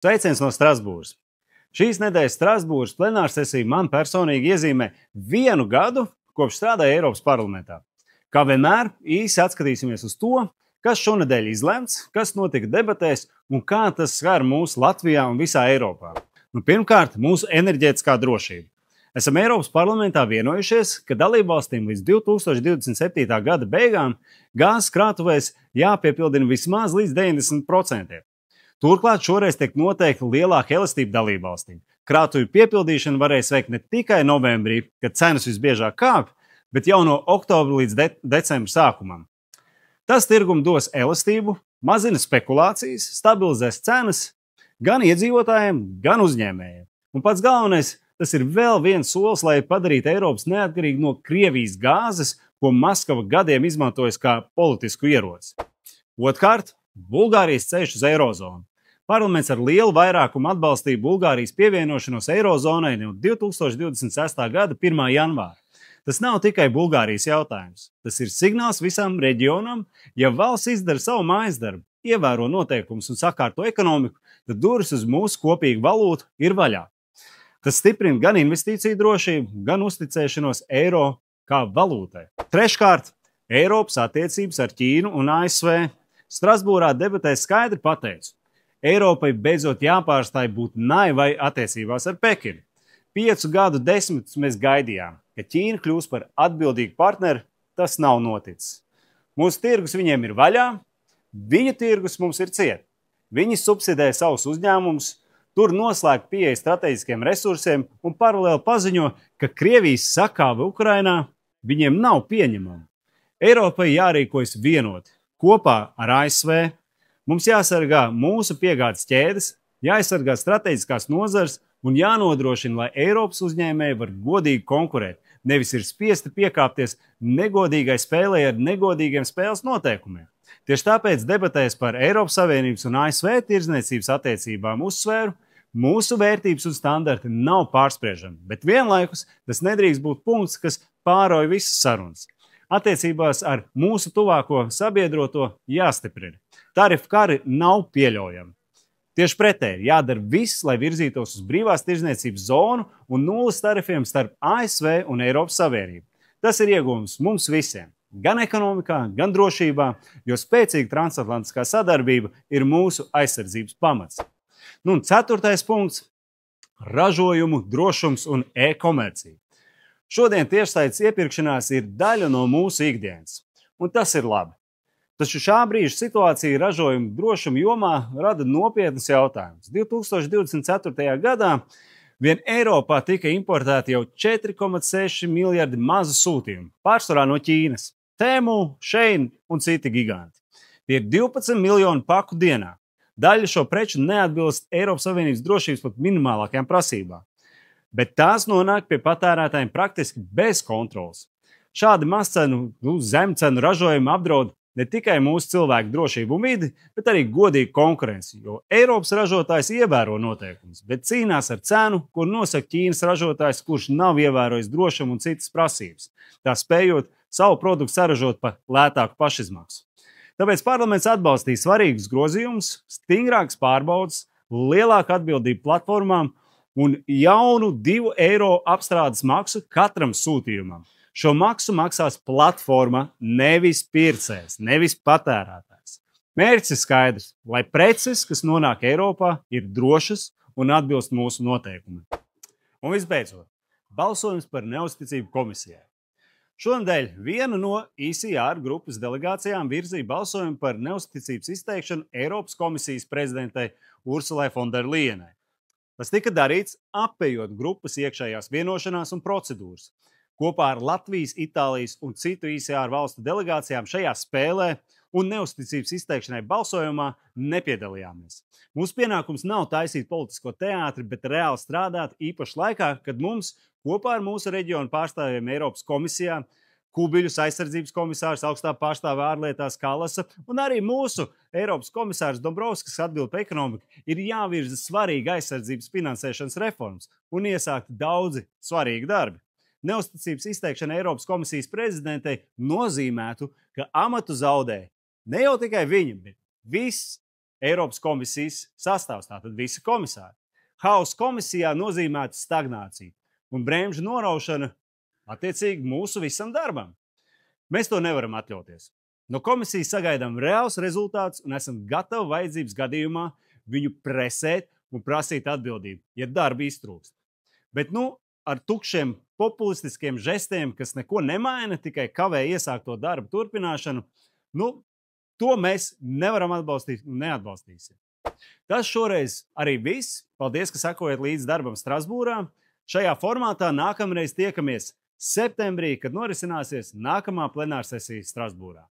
Sveiciens no Strasbūras. Šīs nedēļas Strasbūras plenārsesija man personīgi iezīmē 1 gadu, kopš strādāju Eiropas parlamentā. Kā vienmēr, īsi atskatīsimies uz to, kas šonedēļ izlemts, kas notika debatēs un kā tas skar mūs Latvijā un visā Eiropā. Pirmkārt, mūsu enerģētiskā drošība. Esam Eiropas parlamentā vienojušies, ka dalībvalstīm līdz 2027. gada beigām gāzes krātuvēs jāpiepildina vismaz līdz 90%. Turklāt šoreiz tiek noteikta lielāka elastība dalībvalstīm. Krātuvi piepildīšanu varēs veikt ne tikai novembrī, kad cenas visbiežāk kāp, bet jau no oktobra līdz decembra sākumam. Tas tirgumu dos elastību, mazina spekulācijas, stabilizēs cenas gan iedzīvotājiem, gan uzņēmējiem. Un pats galvenais, tas ir vēl viens solis, lai padarītu Eiropas neatkarīgu no Krievijas gāzes, ko Maskava gadiem izmantojas kā politisku ieroci. Otrkārt, Bulgārijas ceļš uz Eirozonu. Parlaments ar lielu vairākumu atbalstīja Bulgārijas pievienošanos Eirozonai no 2026. gada 1. janvāra. Tas nav tikai Bulgārijas jautājums. Tas ir signāls visam reģionam, ja valsts izdara savu mājas darbu, ievēro noteikumus un sakārto ekonomiku, tad durvis uz mūsu kopīgu valūtu ir vaļā. Tas stiprina gan investīciju drošību, gan uzticēšanos eiro kā valūtai. Treškārt, Eiropas attiecības ar Ķīnu un ASV. Strasbūrā debatēs skaidri pateicu, Eiropai beidzot jāpārstāj būt naivai attiecībās ar Pekinu. 5 gadu desmitus mēs gaidījām, ka Ķīna kļūs par atbildīgu partneri, tas nav noticis. Mūsu tirgus viņiem ir vaļā, viņu tirgus mums ir ciet. Viņi subsidē savus uzņēmumus, tur noslēg pieeja strateģiskiem resursiem un paralēli paziņo, ka Krievijas sakāve Ukrainā viņiem nav pieņemama. Eiropai jārīkojas vienoti, kopā ar ASV. Mums jāsargā mūsu piegādes ķēdes, jāaizsargā strateģiskās nozars un jānodrošina, lai Eiropas uzņēmēji var godīgi konkurēt, nevis ir spiesti piekāpties negodīgai spēlei ar negodīgiem spēles noteikumiem. Tieši tāpēc debatēs par Eiropas Savienības un ASV tirdzniecības attiecībām uzsvēru, mūsu vērtības un standarti nav pārspriežami, bet vienlaikus tas nedrīkst būt punkts, kas pārauj visas sarunas. Attiecībās ar mūsu tuvāko sabiedroto jāstiprina. Tarifu kari nav pieļaujami. Tieši pretēji jādara viss, lai virzītos uz brīvās tirdzniecības zonu un nulles tarifiem starp ASV un Eiropas Savienību. Tas ir iegūms mums visiem, gan ekonomikā, gan drošībā, jo spēcīga transatlantiskā sadarbība ir mūsu aizsardzības pamats. Un 4. punkts – ražojumu drošums un e-komercija. Šodien tiešsaites iepirkšanās ir daļa no mūsu ikdienas, un tas ir labi. Taču šā brīža situācija ražojumu drošuma jomā rada nopietnas jautājumus. 2024. gadā vien Eiropā tika importēti jau 4,6 miljardi mazu sūtījumu, pārsvarā no Ķīnas, Temu, Shein un citi giganti. Tie ir 12 miljoni paku dienā. Daļa šo preču neatbilst Eiropas Savienības drošības pat minimālākajām prasībām, bet tās nonāk pie patērētājiem praktiski bez kontrolas. Šādi mazcenu, zemcenu ražojumi apdraud ne tikai mūsu cilvēku drošību un vidi, bet arī godīgu konkurenci, jo Eiropas ražotājs ievēro noteikumus, bet cīnās ar cenu, kur nosaka Ķīnas ražotājs, kurš nav ievērojis drošumu un citas prasības, tā spējot savu produktu saražot par lētāku pašizmaksu. Tāpēc parlaments atbalstīja svarīgus grozījumus, stingrākas pārbaudes, lielāku atbildību platformām un jaunu 2 eiro apstrādes maksu katram sūtījumam. Šo maksu maksās platforma, nevis pircējs, nevis patērētājs. Mērķis ir skaidrs, lai preces, kas nonāk Eiropā, ir drošas un atbilst mūsu noteikumiem. Un visbeidzot, balsojums par neuzticību komisijai. Šonedēļ viena no ICR grupas delegācijām virzīja balsojumu par neuzticības izteikšanu Eiropas komisijas prezidentei Ursulai Fonderlijenai. Tas tika darīts apējot grupas iekšējās vienošanās un procedūras. Kopā ar Latvijas, Itālijas un citu ICR valstu delegācijām šajā spēlē un neuzticības izteikšanai balsojumā nepiedalījāmies. Mūsu pienākums nav taisīt politisko teātri, bet reāli strādāt īpaši laikā, kad mums kopā ar mūsu reģionu pārstāvjiem Eiropas komisijā, Kubiļus aizsardzības komisārs, augstā pārstāve ārlietās Kalasa un arī mūsu Eiropas komisārs Dombrovskis atbild par ekonomiku, ir jāvirza svarīgi aizsardzības finansēšanas reformas un iesākt daudzi svarīgi darbi. Neuzticības izteikšana Eiropas komisijas prezidentei nozīmētu, ka amatu zaudē ne jau tikai viņa, bet viss Eiropas komisijas sastāvs, tātad visi komisāri. Haoss komisijā nozīmētu stagnāciju un bremžu noraušana attiecīgi mūsu visam darbam. Mēs to nevaram atļauties. No komisijas sagaidām reāls rezultāts un esam gatavi vajadzības gadījumā viņu presēt un prasīt atbildību, ja darbi iztrūkst. Bet ar tukšiem populistiskiem žestiem, kas neko nemaina, tikai kavē iesākto darbu turpināšanu, to mēs nevaram atbalstīt un neatbalstīsim. Tas šoreiz arī viss. Paldies, ka sekojat līdz darbam Strasbūrā. Šajā formātā nākamreiz tiekamies septembrī, kad norisināsies nākamā plenārsesija Strasbūrā.